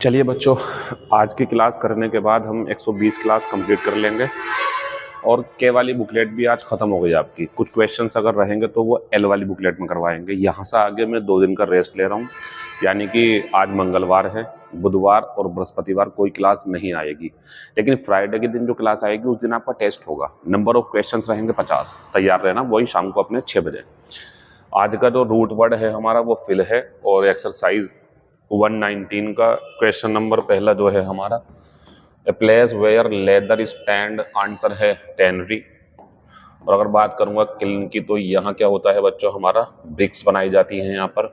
चलिए बच्चों, आज की क्लास करने के बाद हम 120 क्लास कंप्लीट कर लेंगे और के वाली बुकलेट भी आज ख़त्म हो गई आपकी। कुछ क्वेश्चंस अगर रहेंगे तो वो एल वाली बुकलेट में करवाएंगे। यहाँ से आगे मैं 2 दिन का रेस्ट ले रहा हूँ, यानी कि आज मंगलवार है, बुधवार और बृहस्पतिवार कोई क्लास नहीं आएगी। लेकिन फ्राइडे के दिन जो क्लास आएगी उस दिन आपका टेस्ट होगा। नंबर ऑफ क्वेश्चंस रहेंगे 50। तैयार रहना, वही शाम को अपने 6 बजे। आज का जो रूट वर्ड है हमारा वो फिल है और एक्सरसाइज 119 का क्वेश्चन नंबर पहला जो है हमारा, a place where leather stand, answer है टेनरी। और अगर बात करूंगा किल्न की तो यहाँ क्या होता है बच्चों, हमारा ब्रिक्स बनाई जाती हैं यहाँ पर,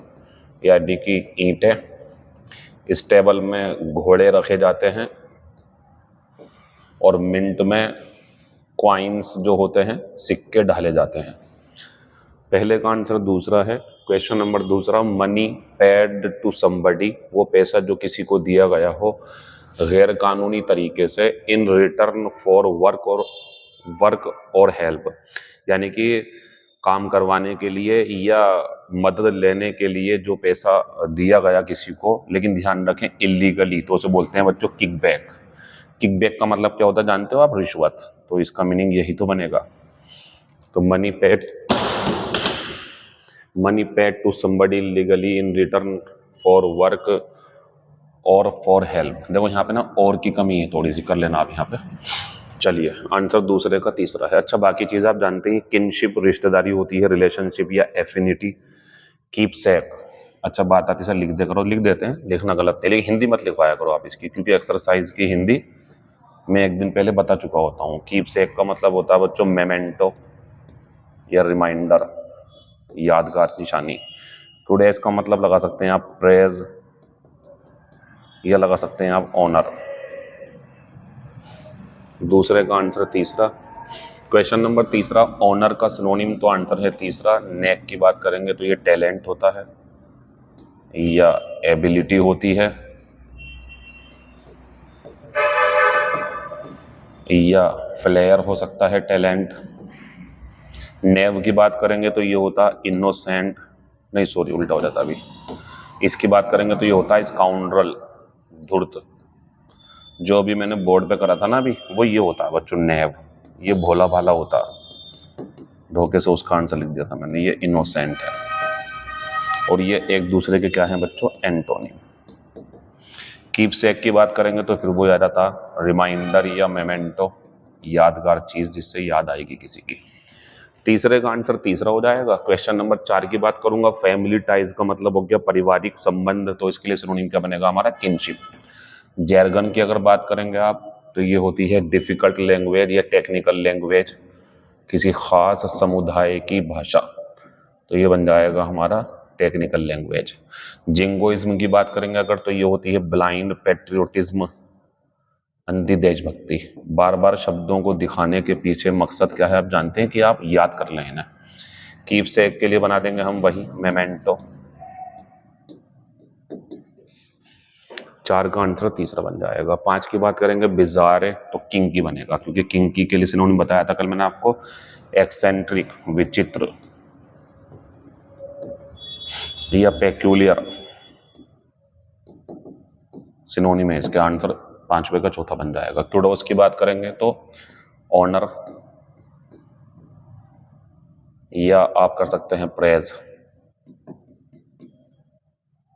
यानी कि ईंटें। इस टेबल में घोड़े रखे जाते हैं और मिंट में क्वाइंस जो होते हैं, सिक्के डाले जाते हैं। पहले का आंसर दूसरा है। क्वेश्चन नंबर दूसरा, मनी पेड टू समबडी, वो पैसा जो किसी को दिया गया हो गैर कानूनी तरीके से, इन रिटर्न फॉर वर्क और हेल्प, यानी कि काम करवाने के लिए या मदद लेने के लिए जो पैसा दिया गया किसी को, लेकिन ध्यान रखें इलीगली, तो उसे बोलते हैं बच्चों किकबैक। किकबैक का मतलब क्या होता है जानते हो आप? रिश्वत। तो इसका मीनिंग यही तो बनेगा। तो money paid to somebody legally in return for work और फॉर हेल्प। देखो यहाँ पे ना और की कमी है, थोड़ी सी कर लेना आप यहाँ पे। चलिए, आंसर दूसरे का तीसरा है। अच्छा, बाकी चीज़ आप जानते हैं, किनशिप रिश्तेदारी होती है, रिलेशनशिप या एफिनिटी। कीप सेक, अच्छा बात आती है, लिख दे करो, लिख देते हैं, लिखना गलत है, लेकिन हिंदी मत लिखवाया करो आप इसकी, क्योंकि एक्सरसाइज की हिंदी मैं एक दिन पहले बता चुका होता हूँ। कीप सेक का मतलब होता है बच्चों मेमेंटो या रिमाइंडर, यादगार निशानी। टुडेज का मतलब लगा सकते हैं आप प्रेज या लगा सकते हैं आप ऑनर। दूसरे का आंसर तीसरा। क्वेश्चन नंबर तीसरा, ऑनर का सिनोनिम, तो आंसर है तीसरा। नेक की बात करेंगे तो ये टैलेंट होता है या एबिलिटी होती है या फ्लेयर हो सकता है टैलेंट। नेव की बात करेंगे तो ये होता इनोसेंट, नहीं सॉरी उल्टा हो जाता अभी। इसकी बात करेंगे तो ये होता है स्काउंड्रल, धूर्त। जो भी मैंने बोर्ड पे करा था ना अभी, वो ये होता है बच्चों नेव, ये भोला भाला होता। धोखे से उसका आंसर लिख दिया था मैंने, ये इनोसेंट है। और ये एक दूसरे के क्या है बच्चों, एंटोनिम। कीप सेक की बात करेंगे तो फिर वो याद आता रिमाइंडर या मेमेंटो, यादगार चीज जिससे याद आएगी किसी की। तीसरे का आंसर तीसरा हो जाएगा। क्वेश्चन नंबर 4 की बात करूंगा, फैमिली टाइज का मतलब हो गया पारिवारिक संबंध, तो इसके लिए सिनोनिम क्या बनेगा हमारा, किनशिप। जैरगन की अगर बात करेंगे आप तो ये होती है डिफिकल्ट लैंग्वेज या टेक्निकल लैंग्वेज, किसी खास समुदाय की भाषा, तो ये बन जाएगा हमारा टेक्निकल लैंग्वेज। जिंगोइज्म की बात करेंगे अगर तो ये होती है ब्लाइंड पैट्रियोटिज्म, अंधी देशभक्ति। बार बार शब्दों को दिखाने के पीछे मकसद क्या है आप जानते हैं, कि आप याद कर लें ना। कीप सेक के लिए बना देंगे हम वही मेमेंटो। 4 का आंसर तीसरा बन जाएगा। 5 की बात करेंगे बिजार, तो किंकी बनेगा, क्योंकि किंकी के लिए सिनोनिम बताया था कल मैंने आपको, एक्सेंट्रिक, विचित्र या पेक्यूलियर, सिनोनिम है इसके। आंसर 5वें का चौथा बन जाएगा। क्यूडोस की बात करेंगे तो ऑनर या आप कर सकते हैं प्रेज।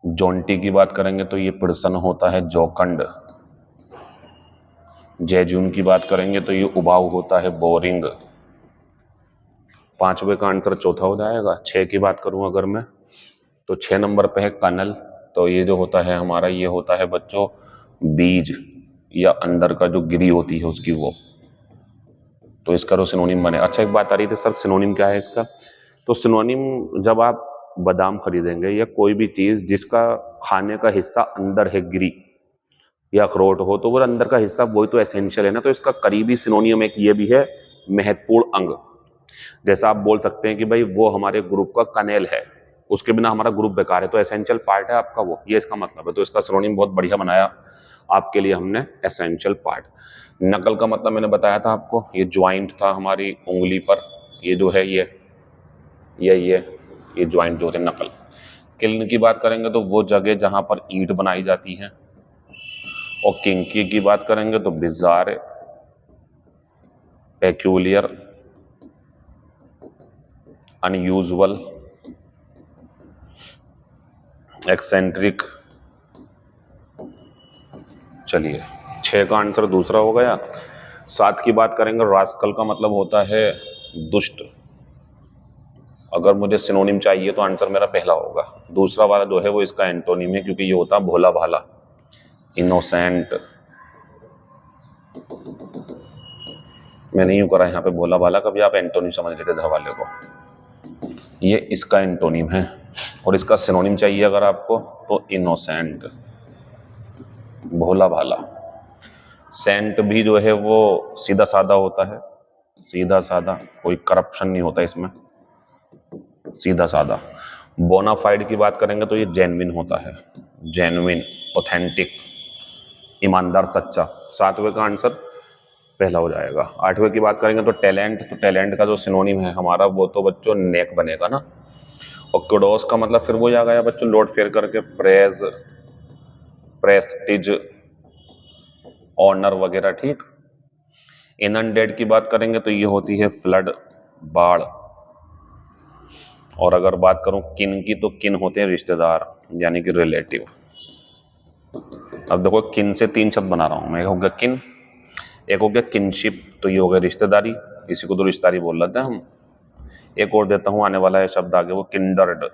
जॉन्टी की बात करेंगे तो ये प्रसन्न होता है जोकंड। जैजून की बात करेंगे तो ये उबाऊ होता है बोरिंग। 5वें का आंसर चौथा हो जाएगा। 6 की बात करूं अगर मैं तो 6 नंबर पे है कनल, तो ये जो होता है हमारा, ये होता है बच्चों बीज या अंदर का जो गिरी होती है उसकी वो, तो इसका तो सिनोनिम बने। अच्छा, एक बात आ रही थी सर सिनोनिम क्या है इसका, तो सिनोनिम जब आप बादाम खरीदेंगे या कोई भी चीज जिसका खाने का हिस्सा अंदर है, गिरी या अखरोट हो, तो वो अंदर का हिस्सा वही तो एसेंशियल है ना, तो इसका करीबी सिनोनियम एक ये भी है, महत्वपूर्ण अंग। जैसा आप बोल सकते हैं कि भाई वो हमारे ग्रुप का कनेल है, उसके बिना हमारा ग्रुप बेकार है, तो एसेंशियल पार्ट है आपका वो, ये इसका मतलब है। तो इसका सिनोनिम बहुत बढ़िया बनाया आपके लिए हमने, एसेंशियल पार्ट। नकल का मतलब मैंने बताया था आपको, ये ज्वाइंट था हमारी उंगली पर, ये जो है ये ज्वाइंट जो होते हैं नकल। किल्न की बात करेंगे तो वो जगह जहां पर ईंट बनाई जाती है, और किंकी की बात करेंगे तो बिजार, पेक्यूलियर, अनयूजुअल, एक्सेंट्रिक। चलिए 6 का आंसर दूसरा हो गया। 7 की बात करेंगे, रास्कल का मतलब होता है दुष्ट। अगर मुझे सिनोनिम चाहिए तो आंसर मेरा पहला होगा। दूसरा वाला जो है वो इसका एंटोनिम है, क्योंकि ये होता है भोला भाला, इनोसेंट। मैंने यूं करा यहाँ पे भोला भाला, कभी आप एंटोनिम समझ लेते घर वाले को। ये इसका एंटोनिम है, और इसका सिनोनिम चाहिए अगर आपको तो इनोसेंट, भोला भाला। सेंट भी जो है वो सीधा साधा होता है, सीधा साधा, कोई करप्शन नहीं होता इसमें, सीधा साधा। बोनाफाइड की बात करेंगे तो ये जेन्युइन होता है, जेन्युइन, ऑथेंटिक, ईमानदार, सच्चा। 7वें का आंसर पहला हो जाएगा। 8वें की बात करेंगे तो टैलेंट का जो सिनोनिम है हमारा वो तो बच्चों नेक बनेगा ना। और कुडोस का मतलब फिर वो आ गया बच्चों लोड फेयर करके, प्रेज, प्रेस्टिज, ऑनर वगैरह, ठीक। इनअनडेड की बात करेंगे तो ये होती है फ्लड, बाढ़। और अगर बात करूं किन की तो किन होते हैं रिश्तेदार, यानी कि रिलेटिव। अब देखो किन से 3 शब्द बना रहा हूं मैं, एक हो गया किन, एक हो गया किनशिप, तो ये हो गया रिश्तेदारी, इसी को तो रिश्तेदारी बोल रहे थे हम। एक और देता हूं आने वाला है शब्द आगे, वो किंडर्ड,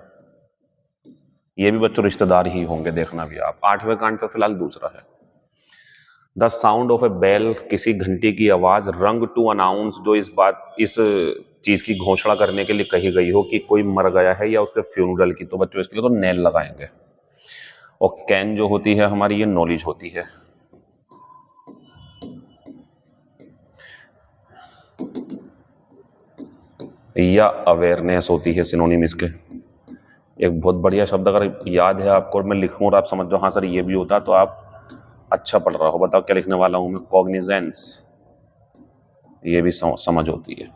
ये भी बच्चों रिश्तेदार ही होंगे, देखना भी आप। 8वें का आंसर फिलहाल दूसरा है। The sound of a bell, किसी घंटी की आवाज, रंग टू अनाउंस, जो इस चीज की घोषणा करने के लिए कही गई हो कि कोई मर गया है या उसके फ्यूनरल की, तो बच्चों इसके लिए तो नेल लगाएंगे। और कैन जो होती है हमारी, ये नॉलेज होती है। या अवेयरनेस होती है सिनोनिम इसके। एक बहुत बढ़िया शब्द अगर याद है आपको और मैं लिखूं और आप समझ जाओ हाँ सर ये भी होता, तो आप अच्छा पढ़ रहा हो। बताओ क्या लिखने वाला हूं मैं, कॉग्निजेंस, ये भी समझ होती है।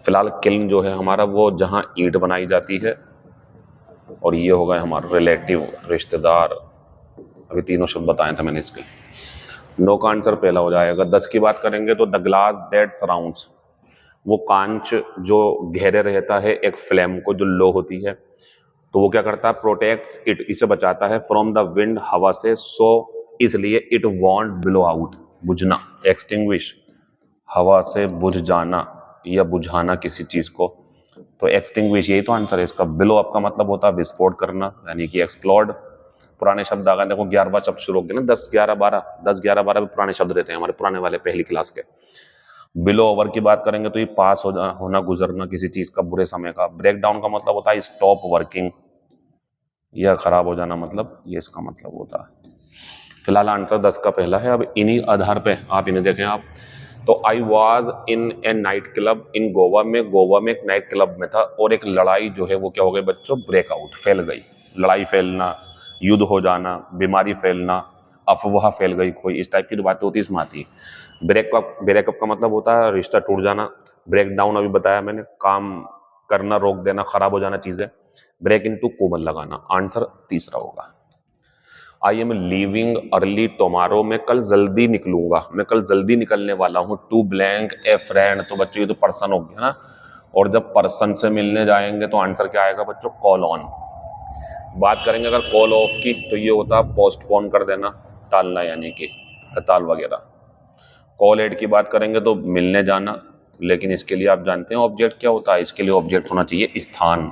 फिलहाल किल्न जो है हमारा वो जहां ईंट बनाई जाती है, और ये हो गए हमारा रिलेटिव, रिश्तेदार। अभी तीनों शब्द बताए थे मैंने इसके। 9 का आंसर पहला हो जाएगा। 10 की बात करेंगे तो द ग्लास दैट सराउंड्स, वो कांच जो घेरे रहता है एक फ्लेम को जो लो होती है, तो वो क्या करता है, प्रोटेक्ट्स इट, इसे बचाता है, फ्रॉम द विंड, हवा से, सो इसलिए इट वॉन्ट ब्लो आउट, बुझना, एक्सटिंग्विश, हवा से बुझ जाना या बुझाना किसी चीज को, तो एक्सटिंग्विश, यही तो आंसर है इसका। ब्लो अप का मतलब होता है विस्फोट करना, यानी कि एक्सप्लोड। पुराने शब्द आ गए, देखो 11वां शब्द शुरू हो गया ना, 10 11 12, 10 11 12 भी पुराने शब्द रहते हैं हमारे पुराने वाले पहली क्लास के। बिलो ओवर की बात करेंगे तो ये पास होना, गुजरना किसी चीज का, बुरे समय का। ब्रेक डाउन का मतलब होता है स्टॉप वर्किंग, या खराब हो जाना, मतलब ये इसका मतलब होता है। फिलहाल आंसर 10 का पहला है। अब इन्हीं आधार पे आप इन्हें देखें आप, तो I was in A night club in Goa में, गोवा में एक नाइट क्लब में था, और एक लड़ाई जो है वो क्या हो गई बच्चों, ब्रेकआउट, फैल गई। लड़ाई फैलना, युद्ध हो जाना, बीमारी फैलना, अफवाह फैल गई कोई, इस टाइप की जो बातें होती है इसमें आती है। ब्रेकअप का मतलब होता है रिश्ता टूट जाना। ब्रेक डाउन अभी बताया मैंने, काम करना रोक देना, खराब हो जाना चीजें। ब्रेक इनटू कोमल लगाना, आंसर तीसरा होगा। आई एम लीविंग अर्ली टोमारो, मैं कल जल्दी निकलूंगा, मैं कल जल्दी निकलने वाला हूँ। टू ब्लैंक ए फ्रेंड, तो बच्चों ये तो पर्सन हो गया ना, और जब पर्सन से मिलने जाएंगे तो आंसर क्या आएगा बच्चों, कॉल ऑन। बात करेंगे अगर कॉल ऑफ की, तो ये होता है पोस्टपोन कर देना, टालना, यानी कि हड़ताल वगैरह। कॉल एड की बात करेंगे तो मिलने जाना, लेकिन इसके लिए आप जानते हैं ऑब्जेक्ट क्या होता है, इसके लिए ऑब्जेक्ट होना चाहिए स्थान।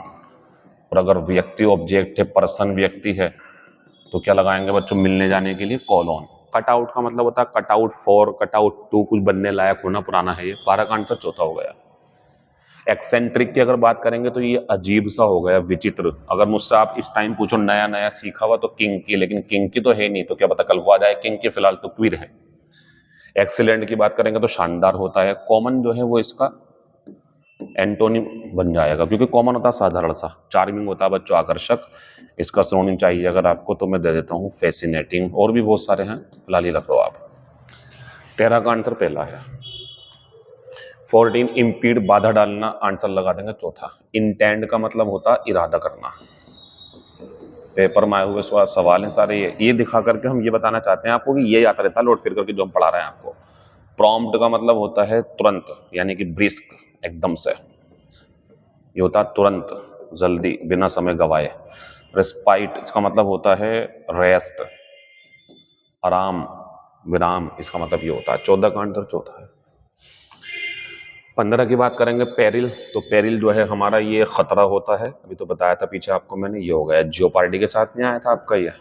और अगर व्यक्ति ऑब्जेक्ट है, पर्सन व्यक्ति है, तो क्या लगाएंगे बच्चों मिलने जाने के लिए, कॉल ऑन। कट आउट का मतलब होता है cut out for, cut out to, कुछ बनने लायक होना, पुराना है ये। 12 का आंसर चौथा हो गया। एक्सेंट्रिक की अगर बात करेंगे तो ये अजीब सा हो गया, विचित्र। अगर मुझसे आप इस टाइम पूछो नया नया सीखा हुआ तो किंग की, लेकिन किंग की तो है नहीं, तो क्या पता कल को आ जाए किंग की, फिलहाल तो क्विर है। एक्सीलेंट की बात करेंगे तो शानदार होता है। कॉमन जो है वो इसका एंटोनिम बन जाएगा, क्योंकि कॉमन होता है साधारण सा। चार्मिंग होता है बच्चों आकर्षक। इसका सिनोनिम चाहिए अगर आपको तो मैं दे देता हूँ फैसिनेटिंग, और भी बहुत सारे हैं, फिलहाल ही रख लो आप। 13 का आंसर पहला है। 14 इम्पीड, बाधा डालना, आंसर लगा देंगे चौथा। इंटेंड का मतलब होता है इरादा करना। पेपर में आए हुए सवाल हैं सारे। ये दिखा करके हम ये बताना चाहते हैं आपको कि ये आता रहता है लौट फिर करके जो हम पढ़ा रहे हैं आपको। प्रॉम्प्ट का मतलब होता है तुरंत, यानी कि ब्रिस्क, एकदम से। ये होता है तुरंत, जल्दी, बिना समय गवाए। रेस्पाइट, इसका मतलब होता है रेस्ट, आराम, विराम, इसका मतलब ये होता है। 14 का आंसर चौथा है। 15 की बात करेंगे, पेरिल। तो पेरिल जो है हमारा ये खतरा होता है, अभी तो बताया था पीछे आपको मैंने, ये हो गया जियोपार्डी के साथ नहीं आया था आपका ये।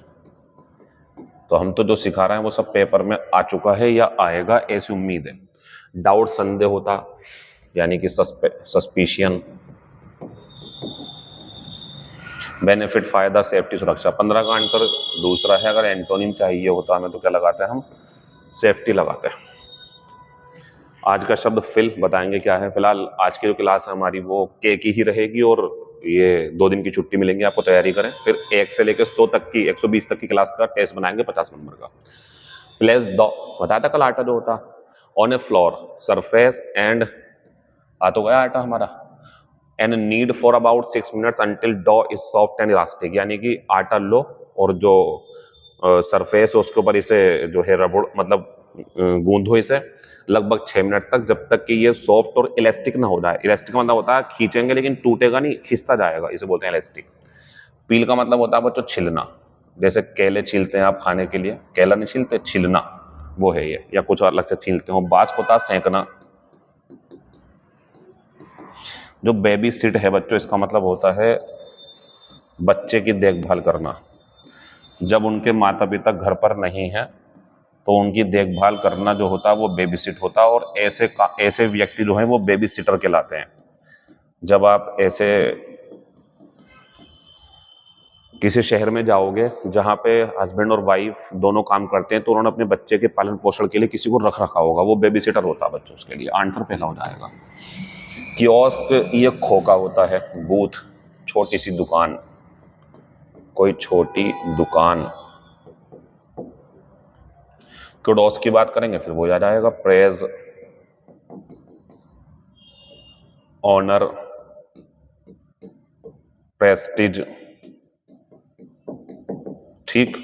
तो हम तो जो सिखा रहे हैं वो सब पेपर में आ चुका है या आएगा ऐसी उम्मीद है। डाउट, संदेह होता, यानी कि सस्पिशियन। बेनिफिट, फायदा, सेफ्टी, सुरक्षा। 15 का आंसर दूसरा है। अगर एंटोनिम चाहिए होता हमें तो क्या लगाते हैं हम, सेफ्टी लगाते हैं। आज का शब्द फिल बताएंगे क्या है। फिलहाल आज की जो क्लास है हमारी वो के की ही रहेगी और ये 2 दिन की छुट्टी मिलेंगी आपको, तैयारी करें। फिर 1 से लेकर 100 तक की, 120 तक की क्लास का टेस्ट बनाएंगे 50 नंबर का। प्लेस द, बताया था कल आटा जो होता, on a floor, surface and, आ तो गया आटा हमारा, and need for about 6 minutes until dough is soft and elastic, यानी कि आटा लो और जो सरफेस है उसके ऊपर इसे जो है रबड़ मतलब गूंदो इसे लगभग 6 मिनट तक, जब तक कि ये सॉफ्ट और इलास्टिक ना हो जाए। इलास्टिक का मतलब होता है खींचेंगे लेकिन टूटेगा नहीं, खिंचता जाएगा, इसे बोलते हैं इलास्टिक। पील का मतलब होता है बच्चों छिलना, जैसे केले छीलते हैं आप खाने के लिए, केला नहीं छीलते, छिलना, वो है ये, या कुछ अलग से छीलते हो। बास होता है सेंकना। जो बेबी सिट है बच्चों, इसका मतलब होता है बच्चे की देखभाल करना। जब उनके माता पिता घर पर नहीं है तो उनकी देखभाल करना जो होता है वो बेबी सिट होता है, और ऐसे व्यक्ति जो हैं वो बेबी सिटर कहलाते हैं। जब आप ऐसे किसी शहर में जाओगे जहाँ पे हस्बैंड और वाइफ दोनों काम करते हैं तो उन्होंने अपने बच्चे के पालन पोषण के लिए किसी को रख रखा होगा, वो बेबी सिटर होता है बच्चों उसके लिए। आंसर पहला हो जाएगा। कियोस्क, ये खोका होता है। बूथ, छोटी सी दुकान, कोई छोटी दुकान। कुडोस की बात करेंगे फिर वो याद आएगा, प्रेज, ऑनर, प्रेस्टिज, ठीक।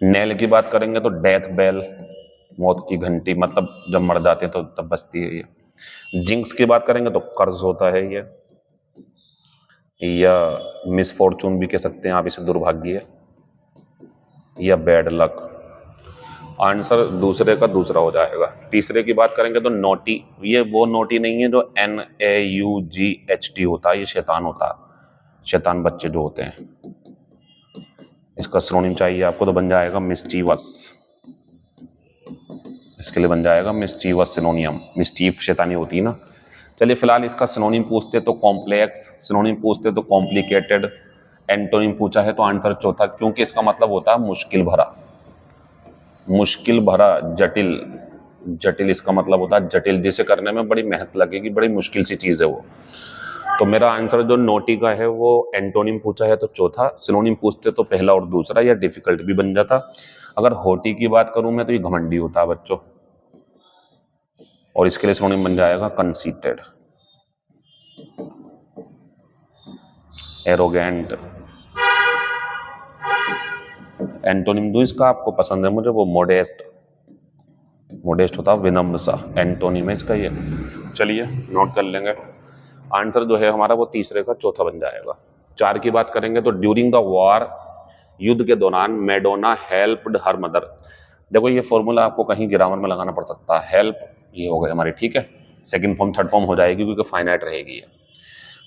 नेल की बात करेंगे तो डेथ बेल, मौत की घंटी, मतलब जब मर जाते हैं तो तब बजती है ये। जिंक्स की बात करेंगे तो कर्ज होता है ये, या मिसफॉर्चून भी कह सकते हैं आप इसे, दुर्भाग्य, या बैड लक। आंसर दूसरे का दूसरा हो जाएगा। तीसरे की बात करेंगे तो नोटी, ये वो नोटी नहीं है जो NAUGHT होता है, ये शैतान होता है, शैतान बच्चे जो होते हैं। इसका सिनोनिम चाहिए आपको तो बन जाएगा मिस्चीवस, इसके लिए बन जाएगा मिस्चीवस सिनोनियम। मिस्चीफ शैतानी होती है ना। चलिए फिलहाल इसका सिनोनिम पूछते तो कॉम्प्लेक्स, सिनोनिम पूछते तो कॉम्प्लिकेटेड, एंटोनिम पूछा है तो आंसर चौथा, क्योंकि इसका मतलब होता है मुश्किल भरा, मुश्किल भरा, जटिल। जटिल इसका मतलब होता है जटिल, जिसे करने में बड़ी मेहनत लगेगी, बड़ी मुश्किल सी चीज है वो। तो मेरा आंसर जो नोटी का है वो एंटोनिम पूछा है तो चौथा, सिनोनिम पूछते तो पहला और दूसरा, या डिफिकल्ट भी बन जाता। अगर होटी की बात करूं मैं तो ये घमंडी होता है बच्चों, और इसके लिए सिनोनिम बन जाएगा कंसीटेड, एरोगेंट। एंटोनिम दूं इसका, आपको पसंद है मुझे, वो मोडेस्ट, मोडेस्ट होता है विनम्र सा, एंटोनिम है इसका ये। चलिए नोट कर लेंगे। आंसर जो है हमारा वो तीसरे का चौथा बन जाएगा। 4 की बात करेंगे तो ड्यूरिंग द वॉर, युद्ध के दौरान, मैडोना हेल्प्ड हर मदर। देखो ये फॉर्मूला आपको कहीं ग्रामर में लगाना पड़ सकता है। हेल्प ये हो गई हमारी, ठीक है, सेकंड फॉर्म थर्ड फॉर्म हो जाएगी क्योंकि फाइनाइट रहेगी ये।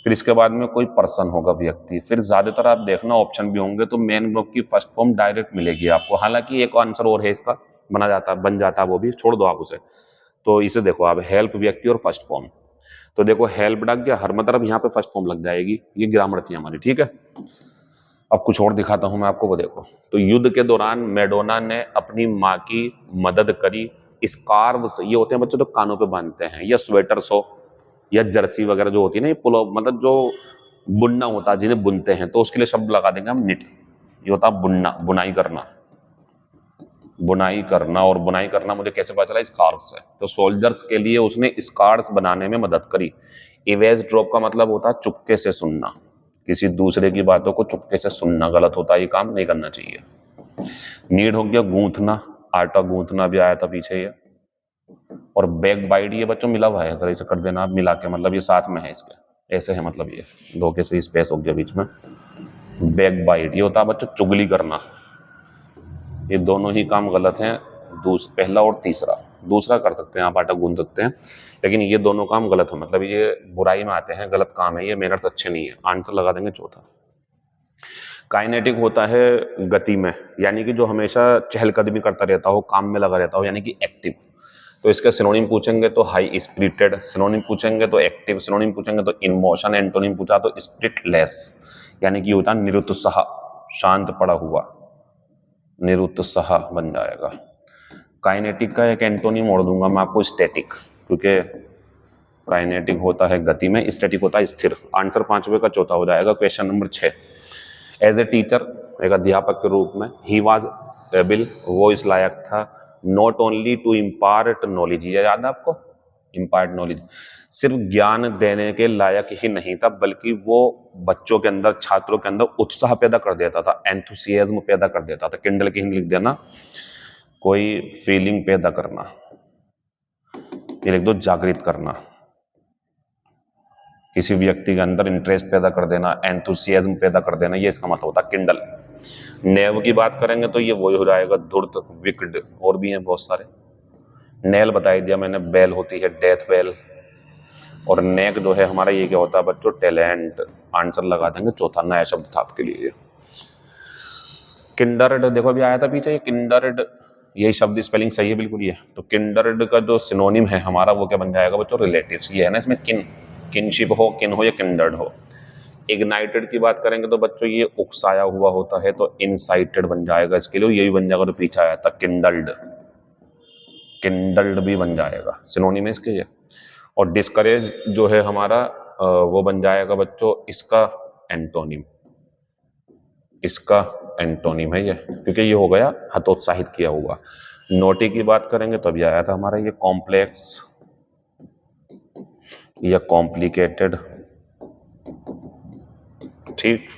फिर इसके बाद में कोई पर्सन होगा, व्यक्ति। फिर ज्यादातर आप देखना ऑप्शन भी होंगे तो मेन ब्लॉक की फर्स्ट फॉर्म डायरेक्ट मिलेगी आपको। हालांकि एक आंसर और है इसका, बन जाता है वो भी, छोड़ दो आप उसे। तो इसे देखो आप, हेल्प व्यक्ति और फर्स्ट फॉर्म। तो देखो हेल्प लग गया, हर मतलब यहाँ पे फर्स्ट फॉर्म लग जाएगी, ये ग्रामर थी हमारी, ठीक है। अब कुछ और दिखाता हूं मैं आपको, वो देखो। तो युद्ध के दौरान मैडोना ने अपनी माँ की मदद करी। स्कार्व्स, ये होते हैं बच्चों जो कानों पे बांधते हैं, या स्वेटर्स हो, या जर्सी वगैरह जो होती है ना, ये पुलो, मतलब जो बुनना होता है, जिन्हें बुनते हैं, तो उसके लिए शब्द लगा देंगे हम निट। ये होता है बुनना, बुनाई करना, बुनाई करना। और बुनाई करना मुझे कैसे पता चला, स्कार्व्स है। तो सोल्जर्स के लिए उसने स्कार्व्स बनाने में मदद करी। इवेज ड्रॉप का मतलब होता है चुपके से सुनना, किसी दूसरे की बातों को चुपके से सुनना गलत होता है, ये काम नहीं करना चाहिए। नीड हो गया गूंथना, आटा गूंथना भी आया था पीछे ये। और बैक बाइट ये बच्चों मिला हुआ है, अगर इसे कर देना आप मिला के, मतलब ये साथ में है इसके, ऐसे है, मतलब ये धोखे से स्पेस हो गया बीच में। बैक बाइट ये होता है बच्चों चुगली करना। ये दोनों ही काम गलत हैं, पहला और तीसरा। दूसरा कर सकते हैं आप, आटा गूंथ सकते हैं, लेकिन ये दोनों काम गलत है, मतलब ये बुराई में आते हैं, गलत काम है, ये मैनर्स अच्छे नहीं है। आंसर लगा देंगे चौथा। काइनेटिक होता है गति में, यानी कि जो हमेशा चहलकदमी करता रहता हो, काम में लगा रहता हो, यानी कि एक्टिव। तो इसका सिनोनिम पूछेंगे तो हाई स्पिरिटेड, सिनोनिम पूछेंगे तो एक्टिव, सिनोनिम पूछेंगे तो इन मोशन, एंटोनिम पूछा तो स्पिरिटलेस, यानी कि होता निरुत्साह, शांत पड़ा हुआ, निरुत्साह बन जाएगा। काइनेटिक का एक एंटोनिम और दूंगा मैं आपको, स्टैटिक, क्योंकि काइनेटिक होता है गति में, स्टैटिक होता है स्थिर। आंसर 5वें का चौथा हो जाएगा। Question number 6। As a teacher, एक अध्यापक के रूप में, ही वॉज एबल, वो इस लायक था, not only to impart knowledge, ये याद है आपको, इम्पार्ट नॉलेज, सिर्फ ज्ञान देने के लायक ही नहीं था, बल्कि वो बच्चों के अंदर, छात्रों के अंदर उत्साह पैदा कर देता था, एंथुसियाज्म पैदा कर देता था। किंडल की हिंदी लिख देना, कोई फीलिंग पैदा करना, ये लिख दो जागृत करना, किसी व्यक्ति के अंदर इंटरेस्ट पैदा कर देना, एंथुसियाज्म पैदा कर देना, ये इसका मतलब होता है किंडल। नेव की बात करेंगे तो ये वही हो जाएगा, धूर्त, विक्ड, और भी हैं बहुत सारे। नेल बता दिया मैंने, बेल होती है डेथ बेल, और नेक जो है हमारा, ये क्या होता है बच्चों, टैलेंट। आंसर लगा देंगे चौथा, नया शब्द था आपके लिए। किंडर्ड देखो अभी आया था पीछे, किंडर्ड, यही शब्द स्पेलिंग सही है बिल्कुल ये। तो किंडर्ड का जो सिनोनिम है हमारा, वो क्या बन जाएगा बच्चों, रिलेटिव्स। ये है ना इसमें, किनशिप हो, किन हो या किंडर्ड हो। इग्नाइटेड की बात करेंगे तो बच्चों ये उकसाया हुआ होता है, तो इनसाइटेड बन जाएगा इसके लिए, यही बन जाएगा। तो पीछे आया था किंडल्ड, किंडल्ड भी बन जाएगा, सिनोनिम है इसके ये। और डिस्करेज जो है हमारा, वो बन जाएगा बच्चों इसका एंटोनिम, इसका एंटोनिम है ये, क्योंकि ये हो गया हतोत्साहित किया हुआ। नोटी की बात करेंगे तो अभी आया था हमारा ये कॉम्प्लेक्स या कॉम्प्लिकेटेड, ठीक।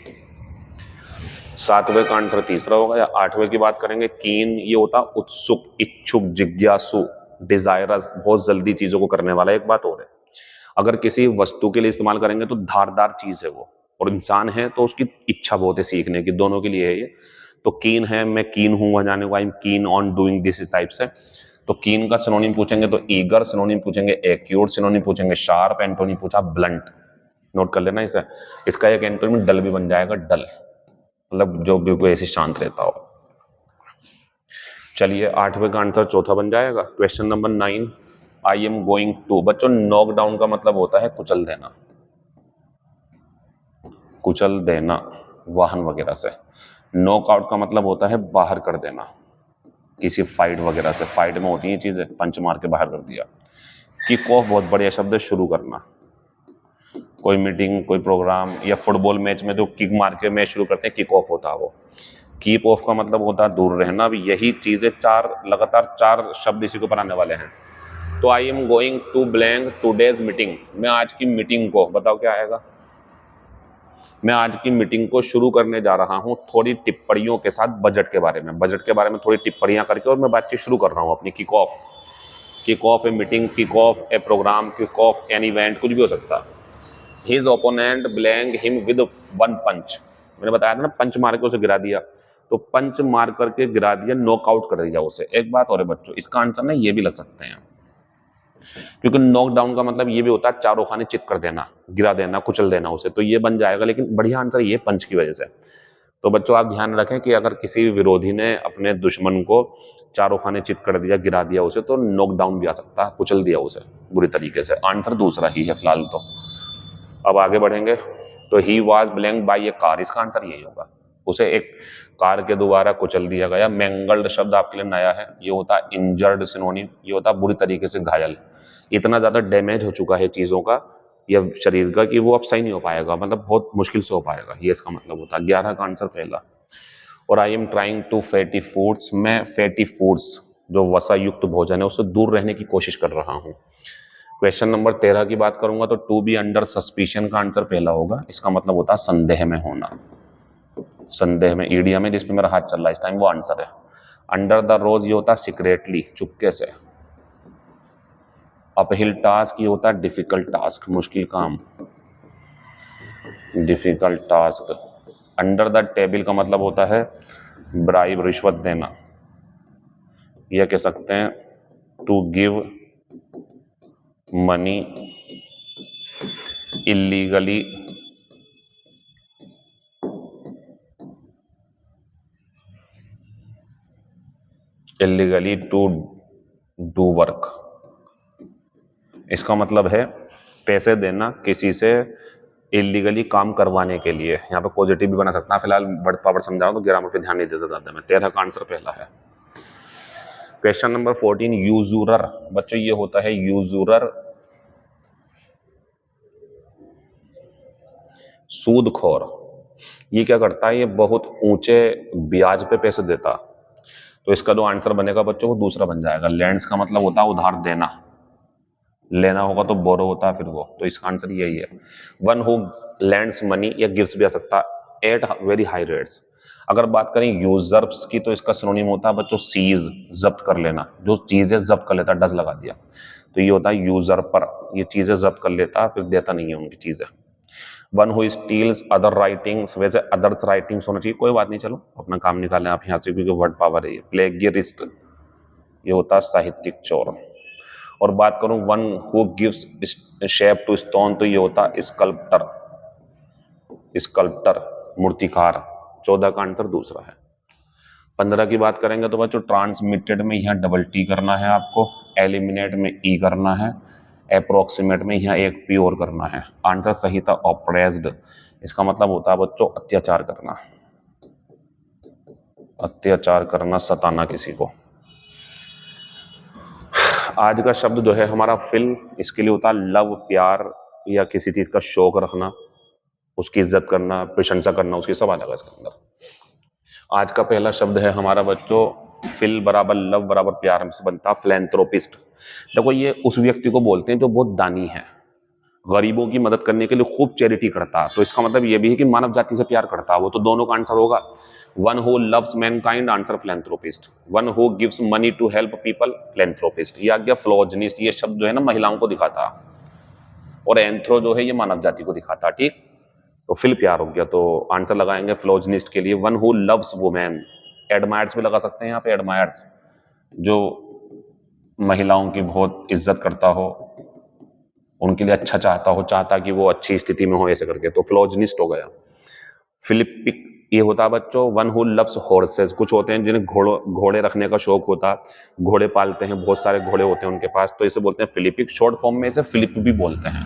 7वें का आंसर तीसरा होगा। या 8वें की बात करेंगे, कीन, ये होता उत्सुक, इच्छुक, जिज्ञासु, डिजायरस, बहुत जल्दी चीजों को करने वाला। एक बात और है, अगर किसी वस्तु के लिए इस्तेमाल करेंगे तो धारदार चीज है वो, और इंसान है तो उसकी इच्छा बहुत है सीखने की, दोनों के लिए है ये। तो कीन है, मैं कीन हूं वहां जाने को, I am keen on doing this, इस टाइप से। तो कीन का सिनोनिम पूछेंगे तो ईगर, सिनोनिम पूछेंगे एक्यूट, सिनोनिम पूछेंगे शार्प, एंटोनिम पूछा ब्लंट। नोट कर लेना इसे। इसका एक एंटोनिम डल भी बन जाएगा, डल, मतलब जो बिल्कुल ऐसे शांत रहता हो। चलिए 8वें का आंसर चौथा बन जाएगा। Question number 9, I am going to, बच्चों नॉकडाउन का मतलब होता है कुचल देना, कुचल देना वाहन वगैरह से। नॉकआउट का मतलब होता है बाहर कर देना, किसी फाइट वगैरह से, फाइट में होती है चीजें, पंच मार के बाहर कर दिया। किक ऑफ बहुत बढ़िया शब्द है, शुरू करना, कोई मीटिंग, कोई प्रोग्राम, या फुटबॉल मैच में जो किक मार के मैच शुरू करते हैं, किक ऑफ होता है वो। कीप ऑफ का मतलब होता है दूर रहना। अब यही चीजें लगातार 4 शब्द इसी को बनाने वाले हैं। तो I am going to blank today's meeting, मैं आज की मीटिंग को, बताओ क्या आएगा, मैं आज की मीटिंग को शुरू करने जा रहा हूं थोड़ी टिप्पणियों के साथ बजट के बारे में, बजट के बारे में थोड़ी टिप्पणियां करके, और मैं बातचीत शुरू कर रहा हूं अपनी। Kick off a meeting, kick off a programme, kick off an event, कुछ भी हो सकता है। His opponent blank him with 1 punch, मैंने बताया था ना, पंच मार के उसे गिरा दिया, तो पंच मार करके गिरा दिया, नॉकआउट कर दिया उसे। एक बात और है बच्चों, इसका आंसर ना ये भी लग सकते हैं, क्योंकि नॉकडाउन का मतलब ये भी होता है चारों खाने चित कर देना, गिरा देना, कुचल देना उसे, तो ये बन जाएगा। लेकिन बढ़िया आंसर ये पंच की वजह से। तो बच्चों आप ध्यान रखें कि अगर किसी विरोधी ने अपने दुश्मन को चारों खाने चित कर दिया, गिरा दिया उसे, तो नॉकडाउन भी आ सकता है, कुचल दिया उसे बुरी तरीके से। आंसर दूसरा ही है फिलहाल तो। अब आगे बढ़ेंगे। तो he was blank by A car, इसका आंसर यही होगा, उसे एक कार के द्वारा कुचल दिया गया। मैंगल्ड शब्द आपके लिए नया है, ये होता है इंजर्ड, सिनोनिम ये होता है बुरी तरीके से घायल। इतना ज्यादा डैमेज हो चुका है चीजों का या शरीर का कि वो अब सही नहीं हो पाएगा, मतलब बहुत मुश्किल से हो पाएगा, ये इसका मतलब होता है। 11 का आंसर पहला। और I am trying to fatty foods, मैं फैटी फूड्स जो वसा युक्त भोजन है उससे दूर रहने की कोशिश कर रहा हूँ। क्वेश्चन नंबर 13 की बात करूंगा तो टू बी अंडर सस्पिशन का आंसर पहला होगा। इसका मतलब होता है संदेह में होना, संदेह में, ईडियम है जिसपे मेरा हाथ चल रहा है इस टाइम, वो आंसर है। अंडर द रोज ये होता है सीक्रेटली, चुपके से। अपहिल टास्क ये होता है डिफिकल्ट टास्क, मुश्किल काम, difficult task. Under the table का मतलब होता है ब्राइब, रिश्वत देना। यह कह सकते हैं to give money illegally to do work. इसका मतलब है पैसे देना किसी से इलीगली काम करवाने के लिए। यहाँ पे पॉजिटिव भी बना सकता है, फिलहाल वर्ड पावर समझाओ तो ग्रामर पे ध्यान नहीं देता ज्यादा मैं। 13 का आंसर पहला है। Question number 14 यूजुरर। बच्चों ये होता है यूजुरर, सूदखोर। ये क्या करता है, ये बहुत ऊंचे ब्याज पे पैसे देता। तो इसका जो आंसर बनेगा बच्चों वो दूसरा बन जाएगा। लैंड्स का मतलब होता है उधार देना, लेना होगा तो बोरो होता है फिर वो, तो इसका आंसर यही है। वन हु लैंड्स मनी या गिफ्ट्स भी आ सकता है एट वेरी हाई रेट्स। अगर बात करें यूजर्स की तो इसका सिनोनिम होता है बच्चों सीज, जब्त कर लेना। जो चीजें जब्त कर लेता है, डज लगा दिया, तो ये होता है यूजर पर। ये चीजें जब्त कर लेता फिर देता नहीं है उनकी चीजें। One who steels other writings, वैसे अदर्स राइटिंग्स होना चाहिए, कोई बात नहीं, चलो अपना काम निकालें आप यहाँ से, क्योंकि वर्ड पावर है ये। प्लेगियरिस्ट ये होता है साहित्यिक चोर। और बात करूं one who gives shape to stone, तो ये होता है स्कल्प्टर, स्कल्प्टर मूर्तिकार। 14 का आंसर दूसरा है। 15 की बात करेंगे तो बच्चों ट्रांसमिटेड में यहाँ डबल टी करना है आपको, एलिमिनेट में ई करना है, अप्रोक्सीमेट में यहाँ एक पी और करना है। आंसर सही था ऑप्रेस्ड। इसका मतलब होता है बच्चों अत्याचार करना, अत्याचार करना, सताना किसी को। आज का शब्द जो है हमारा फिल, इसके लिए होता है लव, प्यार या किसी चीज का शौक रखना, उसकी इज्जत करना, प्रशंसा करना उसकी, सब अलग है इसके अंदर। आज का पहला शब्द है हमारा बच्चों फिल बराबर लव बराबर प्यार से बनता फिलैंथ्रोपिस्ट। देखो ये उस व्यक्ति को बोलते हैं जो बहुत दानी है, गरीबों की मदद करने के लिए खूब चैरिटी करता, तो इसका मतलब ये भी है कि मानव जाति से प्यार करता, वो तो दोनों का आंसर होगा। One who loves mankind, answer philanthropist. One who gives money to help people, philanthropist. ये आ गया फ्लोजनिस्ट, ये शब्द जो है ना महिलाओं को दिखाता, और एंथ्रो जो है ये मानव जाति को दिखाता, ठीक। तो फिल प्यार हो गया, तो आंसर लगाएंगे फ्लोजनिस्ट के लिए। One who loves women, admires भी लगा सकते हैं यहाँ पे, एडमायर्स जो महिलाओं की बहुत इज्जत करता हो, उनके लिए अच्छा चाहता हो, चाहता कि वो अच्छी स्थिति में हो, ऐसे करके, तो फ्लोजनिस्ट हो गया। फिलिपिक ये होता है बच्चों वन हु लव्स हॉर्सेस। कुछ होते हैं जिन्हें घोड़े रखने का शौक होता, घोड़े पालते हैं, बहुत सारे घोड़े होते हैं उनके पास, तो इसे बोलते हैं फिलिपिक। शॉर्ट फॉर्म में इसे फिलिप भी बोलते हैं,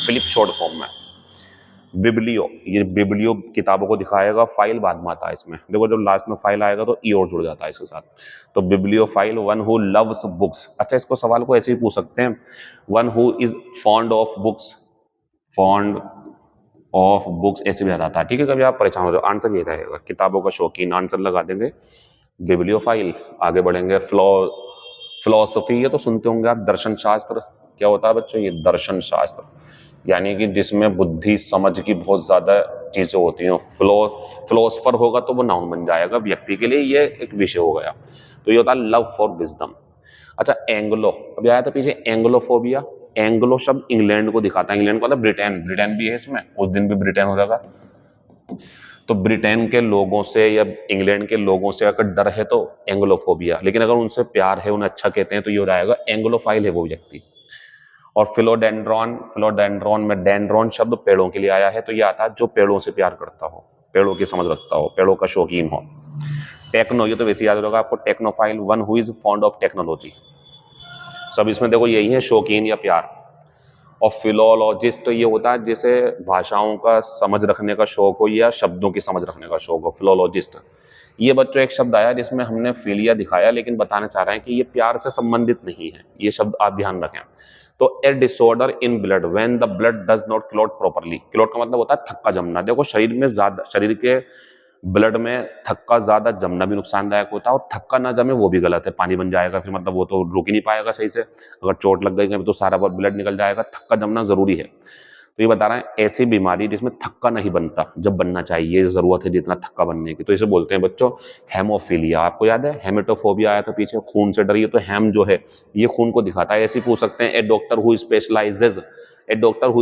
फिलिप शॉर्ट फॉर्म में। बिब्लियो, ये बिब्लियो किताबों को दिखाएगा, फाइल बाद में आता है इसमें, देखो जब लास्ट में फाइल आएगा तो ई और जुड़ जाता है इसके साथ, तो biblio file. One who loves books. अच्छा इसको सवाल को ऐसे ही पूछ सकते हैं, one who is fond of books, fond of books ऐसे भी आ जाता है, ठीक है। कभी आप परेशान हो जाओ, आंसर ये रहेगा किताबों का शौकीन, आंसर लगा देंगे बिब्लियोफाइल। आगे बढ़ेंगे फिलोसफी, ये तो सुनते होंगे आप, दर्शन शास्त्र। क्या होता है बच्चों, ये दर्शन शास्त्र, यानी कि जिसमें बुद्धि समझ की बहुत ज्यादा चीजें होती हैं। फिलोसफर होगा तो वो नाउन बन जाएगा व्यक्ति के लिए, ये एक विषय हो गया। तो ये होता है लव फॉर विजडम। अच्छा एंग्लो, अभी आया था पीछे एंग्लोफोबिया। एंग्लो शब्द इंग्लैंड को दिखाता है, इंग्लैंड को मतलब ब्रिटेन, ब्रिटेन भी है इसमें, उस दिन भी ब्रिटेन हो जाएगा। तो ब्रिटेन के लोगों से या इंग्लैंड के लोगों से अगर डर है तो एंग्लोफोबिया, लेकिन अगर उनसे प्यार है, उन्हें अच्छा कहते हैं, तो ये हो जाएगा एंग्लोफाइल है वो व्यक्ति। और फिलोडेंड्रॉन, फिलोडेंड्रॉन में डेंड्रॉन शब्द पेड़ों के लिए आया है, तो ये आता है जो पेड़ों से प्यार करता हो, पेड़ों की समझ रखता हो, पेड़ों का शौकीन हो। टेक्नो, ये तो वैसे याद होगा आपको, technophile, one who is fond of technology. सब इसमें देखो यही है, शौकीन या प्यार। और फिलोलॉजिस्ट ये होता है जिसे भाषाओं का समझ रखने का शौक हो या शब्दों की समझ रखने का शौक हो, फिलोलॉजिस्ट। ये बच्चों एक शब्द आया जिसमें हमने फिलिया दिखाया, लेकिन बताना चाह रहे हैं कि ये प्यार से संबंधित नहीं है, ये शब्द आप ध्यान रखें। तो a disorder in blood when the blood does not clot properly. Clot का मतलब होता है थक्का जमना। देखो शरीर में ज्यादा, शरीर के ब्लड में थक्का ज्यादा जमना भी नुकसानदायक होता है और थक्का ना जमे वो भी गलत है, पानी बन जाएगा फिर मतलब वो तो रुक ही नहीं पाएगा सही से, अगर चोट लग गई कहीं तो सारा ब्लड निकल जाएगा। थक्का जमना जरूरी है। तो ये बता रहे हैं ऐसी बीमारी जिसमें थक्का नहीं बनता जब बनना चाहिए, जरूरत है जितना थक्का बनने की, तो इसे बोलते हैं बच्चों हेमोफीलिया। आपको याद है हेमेटोफोबिया आया था पीछे, खून से डरिए, तो हेम जो है ये खून को दिखाता है। ऐसे पूछ सकते हैं a doctor who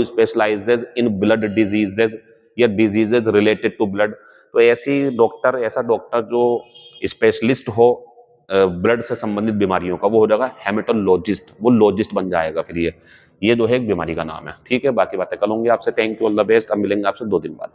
specialises in blood diseases या डिजीजेज रिलेटेड टू ब्लड। तो ऐसा डॉक्टर जो स्पेशलिस्ट हो ब्लड से संबंधित बीमारियों का, वो हो जाएगा हेमेटोलॉजिस्ट, वो लॉजिस्ट बन जाएगा फिर ये जो है एक बीमारी का नाम है। ठीक है, बाकी बातें कल होंगी आपसे। Thank you, all the best. अब मिलेंगे आपसे 2 दिन बाद।